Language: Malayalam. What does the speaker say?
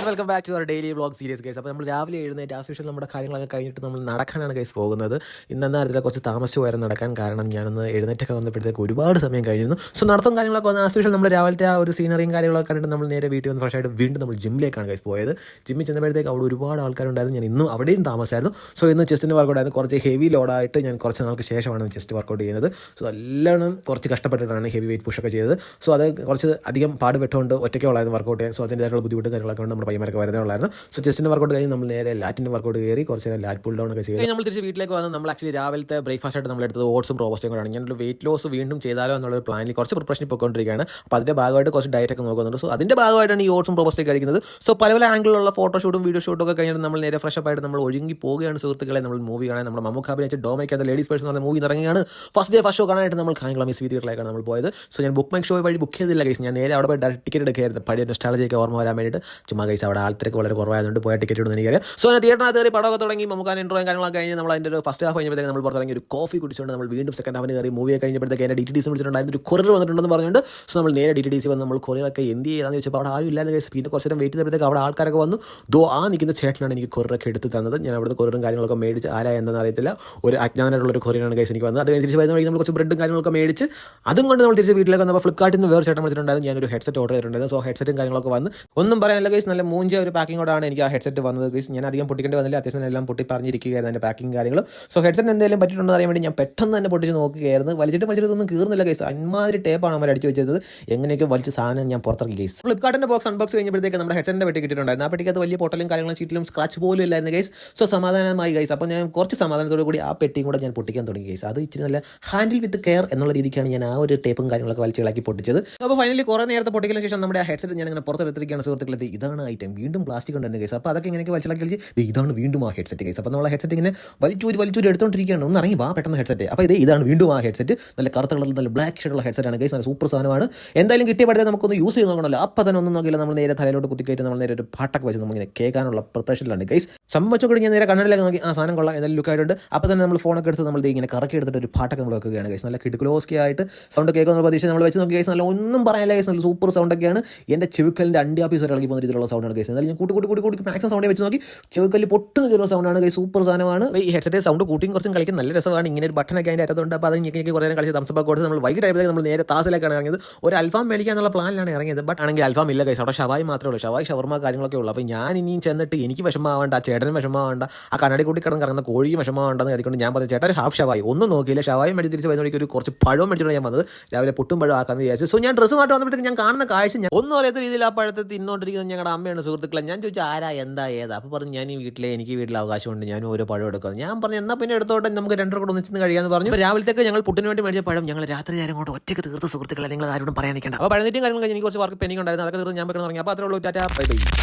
Guys welcome back to our daily vlog series guys. അപ്പോൾ നമ്മൾ രാവിലെ എഴുന്നേറ്റ് ആസ് യൂഷ്വൽ നമ്മുടെ കാര്യങ്ങളൊക്കെ കഴിഞ്ഞിട്ട് നമ്മൾ നടക്കാനാണ് ഗൈസ് പോകുന്നത്. ഇന്നെന്ന കാര്യത്തിൽ കുറച്ച് താമസിച്ച് വരെ നടക്കാൻ കാരണം ഞാനൊന്ന് എഴുന്നേറ്റൊക്കെ വന്നപ്പോഴത്തേക്ക് ഒരുപാട് സമയം കഴിഞ്ഞിരുന്നു. സോ നടത്തും കാര്യങ്ങളൊക്കെ വന്ന് ആസ് യൂഷ്വൽ നമ്മൾ രാവിലത്തെ ആ ഒരു സീനറിയും കാര്യങ്ങളൊക്കെ കണ്ടിട്ട് നമ്മൾ നേരെ വീട്ടിൽ വന്ന് ഫ്രഷ് ആയിട്ട് വീണ്ടും നമ്മൾ ജിമ്മിലേക്കാണ് ഗൈസ് പോയത്. ജിമ്മിൽ ചെന്നപ്പോഴത്തേക്ക് അവിടെ ഒരുപാട് ആൾക്കാരുണ്ടായിരുന്നു. ഞാൻ ഇന്നും അവിടെയും താമസമായിരുന്നു. സോ ഇന്ന് ചെസ്റ്റിൻ്റെ വർക്കൗട്ട് ആയിരുന്നു. കുറച്ച് ഹെവി ലോഡായിട്ട് ഞാൻ കുറച്ച് നാൾക്ക് ശേഷമാണ് ചെസ്റ്റ് വർക്കൗട്ട് ചെയ്യുന്നത്. സോ എല്ലാം കുറച്ച് കഷ്ടപ്പെട്ടിട്ടാണ് ഹെവി വെയിറ്റ് പുഷൊക്കെ ചെയ്തത്. സോ അത് കുറച്ച് അധികം പാട് പെട്ടുകൊണ്ട് ഒറ്റയ്ക്കുള്ളായിരുന്നു വർക്കൗട്ട് ചെയ്യാൻ. സോ അതിൻ്റെതായിട്ടുള്ള ബുദ്ധിമുട്ട് കാര്യങ്ങളൊക്കെ കൊണ്ട് നമ്മുടെ പയ്യന്മാരൊക്കെ വരുന്നുള്ളായിരുന്നു. സോ ചെസ്റ്റിൻ്റെ വർക്കൗട്ട് കഴിഞ്ഞ് നമ്മൾ നേരെ ലാറ്റിൻ്റെ വർക്കൗട്ട് കയറി കുറച്ച് നേരം ലാറ്റ് പുൾ ഡൗൺ ഒക്കെ ചെയ്ത് നമ്മൾ തിരിച്ച് വീട്ടിലേക്ക് വന്ന് നമ്മൾ ആക്ച്വലി രാവിലത്തെ ബ്രേക്ക്ഫാസ്റ്റ് ആയിട്ട് നമ്മൾ എടുത്തത് ഓട്സും റോബസ്റ്റയും കൂടെയാണ്. ഞാനൊരു വെയിറ്റ് ലോസ് വീണ്ടും ചെയ്താലോ എന്നുള്ളൊരു പ്ലാനിൽ കുറച്ച് പ്രിപ്പറേഷൻ പോയിക്കൊണ്ടിരിക്കുകയാണ്. അപ്പോൾ അതിൻ്റെ ഭാഗമായിട്ട് കുറച്ച് ഡയറ്റ് ഒക്കെ നോക്കുന്നുണ്ട്. സോ അതിൻ്റെ ഭാഗമായിട്ടാണ് ഈ ഓട്സും റോബസ്റ്റയും കഴിക്കുന്നത്. സോ പല പല ആംഗിളിലുള്ള ഫോട്ടോഷൂട്ടും വീഡിയോ ഷൂട്ടും ഒക്കെ കഴിഞ്ഞിട്ട് നമ്മൾ നേരെ ഫ്രഷ് ആയിട്ട് നമ്മൾ ഒഴുകി പോവുകയാണ് സുഹൃത്തുക്കളെ. നമ്മൾ മൂവി കാണാൻ നമ്മുടെ മമ്മൂക്ക അഭിനയിച്ച ഡോമയ്ക്ക് ലേഡീസ് പേഴ്സൺ എന്ന മൂവി ഇറങ്ങിയാണ്. ഫസ്റ്റ് ഡേ ഫസ്റ്റ് ഷോ കാണാനായിട്ട് നമ്മൾ കായംകുളം മിസ് തിയേറ്ററിലേക്കാണ് നമ്മൾ പോയത്. സോ ഞാൻ ബുക്ക് മൈ ഷോ വഴി ബുക്ക് ചെയ്തില്ല ഗൈസ്. ഞാൻ നേരെ അവിടെ പോയി ടിക്കറ്റ് എടുക്കുകയായിരുന്നു. പഴയ നൊസ്റ്റാൾജിയൊക്കെ ഓർമ്മ വരാൻ വേണ്ടിയിട്ട്. ചുമ്മാ ഗൈസ് അവിടെ ആൾക്കാർക്ക് വളരെ കുറവായതുകൊണ്ട് പോയ ടിക്കറ്റ് എടുത്ത് എനിക്കറിയാം. സോ ഞാൻ തിയേറ്ററിനകത്ത് കയറി പടമൊക്കെ തുടങ്ങി നമുക്ക് ഇൻട്രോയും കാര്യങ്ങളൊക്കെ കഴിഞ്ഞ് നമ്മൾ അതിൻ്റെ ഒരു ഫസ്റ്റ് ഹാഫ് കഴിഞ്ഞപ്പോഴത്തേക്ക് നമ്മൾ പുറത്തിറങ്ങി ഒരു കോഫി കുടിച്ചുകൊണ്ട് നമ്മൾ വീണ്ടും സെക്കൻഡ് ഹാഫിന് കയറി മൂവിയെ കഴിഞ്ഞപ്പോഴത്തേക്ക് എൻ്റെ DTDC വിളിച്ചിട്ടുണ്ടായിരുന്നു. ഒരു കൊറിയർ വന്നിട്ടുണ്ടെന്ന് പറഞ്ഞുകൊണ്ട് സോ നമ്മൾ നേരെ DTDC വന്ന് നമ്മൾ കൊറിയറൊക്കെ എന്ത് ചെയ്യാന്ന് ചോദിച്ചപ്പോൾ അവിടെ ആരും ഇല്ലാതെ ഗൈസ്. പിന്നെ കുറച്ച് നേരം വെയിറ്റ് ചെയ്തപ്പോഴത്തേക്ക് അവിടെ ആൾക്കാരൊക്കെ വന്നു. ആ നിൽക്കുന്ന ചേട്ടനാണ് എനിക്ക് കൊറിയറൊക്കെ എടുത്ത് തന്നത്. ഞാൻ അവിടുത്തെ കൊറിയറും കാര്യങ്ങളൊക്കെ മേടിച്ച് ആരാ എന്താണെന്ന് അറിയത്തില്ല. ഒരു അജ്ഞാനമായിട്ടുള്ളൊരു കൊറിയറാണ് ഗൈസ് എനിക്ക് വന്നത്. അത് കഴിഞ്ഞ് തിരിച്ച് വരുന്ന വഴി നമ്മൾ കുറച്ച് ബ്രെഡും കാര്യങ്ങളൊക്കെ മേടിച്ച് അതും കൊണ്ട് നമ്മൾ തിരിച്ച് വീട്ടിലേക്ക് വന്നപ്പോൾ ഫ്ലിപ്കാർട്ടിൽ നിന്ന് വേറെ ചേട്ടൻ വിളിച്ചിട്ടുണ്ടായിരുന്നു. ഞാനൊരു ഹെഡ്സെറ്റ് ഓർഡർ ചെയ്തിട്ടുണ്ടായിരുന്നു. സോ ഹെഡ്സെറ്റും കാര്യങ്ങളൊക്കെ വന്ന് ഒന്നും പറയാനില്ല ഗൈസ്. നല്ല മൂഞ്ച ഒരു പാക്കിങ്ങോടാണ് എനിക്ക് ആ ഹെഡ്സെറ്റ് വന്നത് ഗൈസ്. ഞാൻ അധികം പൊട്ടിക്കേണ്ടി വന്നില്ല. അത്യാവശ്യം എല്ലാം പൊട്ടി പറഞ്ഞിരിക്കുകയായിരുന്നു അതിൻ്റെ പാക്കിങ് കാര്യങ്ങളും. സോ ഹെഡ്സെറ്റ് എന്തെങ്കിലും പറ്റിയിട്ടുണ്ടോ അറിയാൻ വേണ്ടി ഞാൻ പെട്ടെന്ന് തന്നെ പൊട്ടിച്ച് നോക്കുകയായിരുന്നു. വലിച്ചിട്ടൊന്നും കീറുന്നില്ല ഗൈസ്. അന്മാതിരി ടേപ്പാണ് അവർ അടിച്ചു വെച്ചത്. എങ്ങനെയൊക്കെ വലിച്ച് സാധനം ഞാൻ പുറത്തിറക്കി ഗൈസ്. ഫ്ലിപ്കാർട്ടിൻ്റെ ബോക്സ് അൺബോക്സ് കഴിഞ്ഞപ്പോഴത്തേക്ക് നമ്മുടെ ഹെഡ്സെറ്റിൻ്റെ പെട്ടി കിട്ടിയിട്ടുണ്ടായിരുന്നു. ആ പെട്ടിക്കകത്ത് വലിയ പൊട്ടലും കാര്യങ്ങളും ചീറ്റിലും സ്ക്രാച്ച് പോലും ഇല്ലായിരുന്നു ഗൈസ്. സോ സമാധാനമായി ഗൈസ്. അപ്പോൾ ഞാൻ കുറച്ച് സമാധാനത്തോടു കൂടി ആ പെട്ടിയും കൂടെ ഞാൻ പൊട്ടിക്കാൻ തുടങ്ങി ഗൈസ്. അത് ഇച്ചിരി നല്ല ഹാൻഡിൽ വിത്ത് കെയർ എന്നുള്ള രീതിക്കാണ് ഞാൻ ആ ഒരു ടേപ്പും കാര്യങ്ങളൊക്കെ വലിച്ചിളക്കി പൊട്ടിച്ചത്. അപ്പോൾ ഫൈനലി കുറേ നേരത്തെ പൊട്ടിക്കലിന് ശേഷം നമ്മുടെ ആ ഹെഡ്സെറ്റ് ഞാൻ ഇങ്ങനെ പുറത്തെടുത്തിരിക്കുകയാണ് സുഹൃത്തുക്കളെ. ഇതാണ് ഐറ്റം. വീണ്ടും പ്ലാസ്റ്റിക് ഉണ്ടായിരുന്നു ഗൈസ്. അപ്പോൾ അതൊക്കെ ഇങ്ങനെയൊക്കെ വലിച്ചിളക്കി കളിച്ച് ഇതാണ് വീണ്ടും ആ ഹെഡ്സെറ്റ് ഗൈസ്. അപ്പോൾ നമ്മൾ ഹെഡ്സെറ്റ് ഇങ്ങനെ വലിച്ചൂരി എടുത്തുകൊണ്ടിരിക്കുകയാണ്. ഒന്ന് ഇറങ്ങി വാ പെട്ടെന്ന് ഹെഡ്സെറ്റ്. അപ്പോൾ ഇതാണ് വീണ്ടും ആ ഹെഡ്സെറ്റ്. നല്ല കറുത്ത കളറിൽ നല്ല ബ്ലാക്ക് ഷെയ്ഡുള്ള ഹെഡ്സെറ്റാണ് ഗൈസ്. നല്ല സൂപ്പർ സാധനമാണ്. എന്തായാലും കിട്ടിയപ്പോഴത്തെ നമുക്കൊന്ന് യൂസ് ചെയ്ത് നോക്കണമല്ലോ. അപ്പോൾ തന്നെ ഒന്നും നോക്കിയില്ല. നമ്മൾ നേരെ തലയിലോട്ട് കുത്തിക്കയറ്റി നമ്മൾ നേരെ ഒരു പാട്ടൊക്കെ വെച്ച് നമ്മളിങ്ങനെ കേൾക്കാനുള്ള പ്രിപ്പറേഷനിലാണ് ഗൈസ്. സംഭവിച്ചോട് ഞാൻ നേരെ കണ്ണടിലേക്ക് നോക്കി ആ സാധനം കൊള്ളാം എന്തായാലും ലുക്കായിട്ടുണ്ട്. അപ്പോൾ തന്നെ നമ്മൾ ഫോണൊക്കെ എടുത്ത് നമ്മൾ ഇങ്ങനെ കറക്കി എടുത്തിട്ട് ഒരു പാട്ടൊക്കെ നമ്മൾ വെക്കുകയാണ് ഗൈസ്. നല്ല കിടുക്ലോസ്കി ആയിട്ട് സൗണ്ട് കേൾക്കുന്ന പ്രതീക്ഷ നമ്മൾ വെച്ച് നോക്കി ഗൈസ്. നല്ല ഒന്നും പറയാനില്ല ഗൈസ്. നല്ല സൂപ്പർ സൗണ്ടൊക്കെയാണ്. എൻ്റെ ചെവിക്കലിൻ്റെ അണ്ടിയാപ്പീസ് വരെ ഇളകി പോകുന്ന രീതിയിലുള്ള സൗണ്ടാണ് ഗൈസ്. എന്നാലും ഞാൻ കൂട്ടി മാക്സിമം സൗണ്ടേ വെച്ച് നോക്കി ചെവിക്കല്ല് പൊട്ടുന്ന ചെറിയ സൗണ്ടാണ് ഗൈസ്. സൂപ്പർ സാധനമാണ്. ഈ ഹെഡ്സെറ്റ് സൗണ്ട് കൂട്ടിയും കുറച്ചും കളിക്കാൻ നല്ല രസമാണ്. ഇങ്ങനെ ഒരു ബട്ടനൊക്കെ അതിൻ്റെ അറ്റത്തുണ്ട്. അപ്പോൾ അത് ഞെക്കി കുറേ നേരം കളിച്ച് തംസപ്പ് കൊടുത്ത് നമ്മൾ വൈകിട്ടായപ്പോഴത്തേക്ക് നമ്മൾ നേരെ താസിലേക്കാണ് ഇറങ്ങിയത്. ഒരു അൽഫാം മേടിക്കാനുള്ള പ്ലാനിലാണ് ഇറങ്ങിയത്. ബട്ട് ആണെങ്കിൽ അൽഫാം ഇല്ല ഗൈസ്. അവിടെ ഷവായി മാത്രമേ ഉള്ളൂ. ഷവായി ഷവർമ കാര്യങ്ങളൊക്കെ ഉള്ളൂ. അപ്പോൾ ഞാൻ ഇനിയും ചെന്നിട്ട് എനിക്ക് വിഷമമാവേണ്ട, ആ ചേട്ടനും വിഷമമാവേണ്ട, ആ കണ്ണാടി കൂട്ടി കിടന്ന് കോഴിയും വിഷമമാവേണ്ടെന്ന് കരുതിക്കൊണ്ട് ഞാൻ പറഞ്ഞു ചേട്ടൻ ഹാഫ് ഷവായി ഒന്നും നോക്കിയില്ല. ഷവായി മേടിച്ച് തിരിച്ച് വരുന്ന വഴിക്ക് ഒരു കുറച്ച് പഴവും മേടിച്ചിട്ട് ഞാൻ വന്നത്. രാവിലെ പുട്ടും പഴം ആക്കാമെന്ന് വിചാരിച്ചു. സോ ഞാൻ ഡ്രസ്സ് മാറ്റി വന്നപ്പോഴത്തേക്ക് ഞാൻ കാണുന്ന കാഴ്ച ഞാൻ ഒന്നും അറിയാത്ത രീതിയിൽ ആ പഴത്തെ തിന്നോണ്ടിരിക്കുന്നത് ഞങ്ങളുടെ അമ്മയാണ് സുഹൃത്തുക്കളെ. ഞാൻ ചോദിച്ചു ആരാ എന്താ ഏതാ. അപ്പോൾ പറഞ്ഞു ഞാൻ എനിക്ക് വീട്ടിൽ അവകാശമുണ്ട്, ഞാനും ഓരോ പഴം എടുക്കുന്നത്. ഞാൻ പറഞ്ഞു എന്നാൽ പിന്നെ എടുത്തോട്ടെ നമുക്ക് രണ്ടര കൂടെ ഒന്നിച്ച് കഴിയാമെന്ന് പറഞ്ഞു. രാവിലത്തേക്ക് ഞങ്ങൾ പുട്ടിന് വേണ്ടി മേടിച്ച പഴം ഞങ്ങൾ രാത്രി നേരം കൊണ്ട് ഒറ്റയ്ക്ക് തീർത്ത് സുഹൃത്തുക്കളെ. നിങ്ങൾ ആരോടും പറയാൻ നിൽക്കേണ്ട. അപ്പോൾ പഴനിറ്റും കാര്യങ്ങൾ കഴിഞ്ഞ് എനിക്ക് കുറച്ച് വർക്ക് പെൻഡിങ് ഉണ്ടായിരുന്നു. അതൊക്കെ തീർത്ത് ഞാൻ പെട്ടെന്ന് പറഞ്ഞു. അപ്പോൾ അത്രേ ഉള്ളൂ. Tata bye bye.